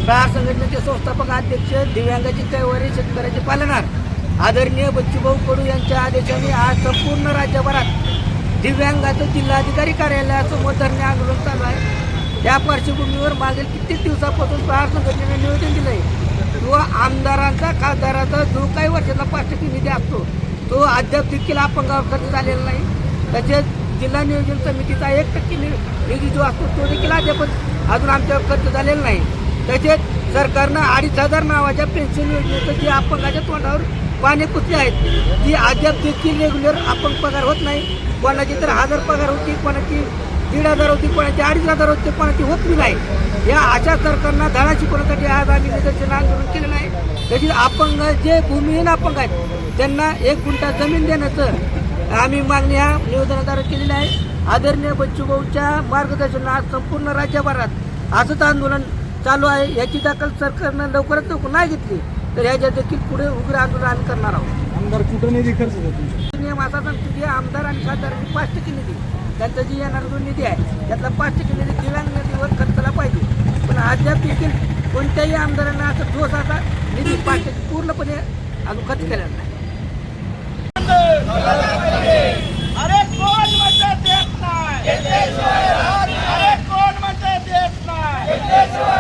प्रहार संघटनेचे संस्थापक अध्यक्ष, दिव्यांगाची कैवारी, शेतकऱ्याचे पालनहार आदरणीय बच्चूभाऊ कडू यांच्या आदेशाने आज संपूर्ण राज्यभरात दिव्यांगाचं जिल्हाधिकारी कार्यालयासमोर धरणे आंदोलन चालू आहे। या पार्श्वभूमीवर मागील कित्येक दिवसापासून प्रहार संघटनेने निवेदन दिलं आहे किंवा आमदारांचा, खासदाराचा जो काही वर्षाचा 5% निधी असतो तो अद्याप देखील अपंगावर खर्च झालेला नाही। तसेच जिल्हा नियोजन समितीचा 1% निधी जो असतो तो देखील अजून आमच्यावर खर्च झालेला नाही। तसेच सरकारनं 2,500 नावाच्या पेन्शन योजनेचं जे अपंगाच्या तोंडावर पाणी पुसले आहेत ती अद्याप देखील रेग्युलर अपंग पगार होत नाही। कोणाची तर 1000 पगार होती, कोणाची 1,500 होती, कोणाची 2,500 होती, कोणाची होत नाही। या अशा सरकारनं धडा शिकवण्यासाठी आज आम्ही निदर्शन आंदोलन केलं नाही। तसेच अपंग जे भूमिहीन अपंग आहेत त्यांना 1 गुंठा जमीन देण्याचं आम्ही मागणी ह्या निवेदनाद्वारे केलेली आहे। आदरणीय बच्चूभाऊच्या मार्गदर्शनात संपूर्ण राज्यभरात असंच आंदोलन चालू आहे। याची दखल सरकारनं लवकरात लवकर नाही घेतली तर ह्याच्या देखील पुढे उग्र आंदोलन आम्ही करणार आहोत। आमदार कुठं निधी खर्च होतो? नियम असा सांगतो की आमदार आणि खासदारांनी 5% निधी त्यांचा जी येणार जो निधी आहे त्यातला 5% निधी दिव्यांग निधीवर खर्चला पाहिजे। पण अद्याप देखील कोणत्याही आमदारांना असं ठोस असा निधी 5% पूर्णपणे अजून खर्च केलेला नाही। अरे कोण म्हणते देत नाही, अरे कोण म्हणते देत नाही।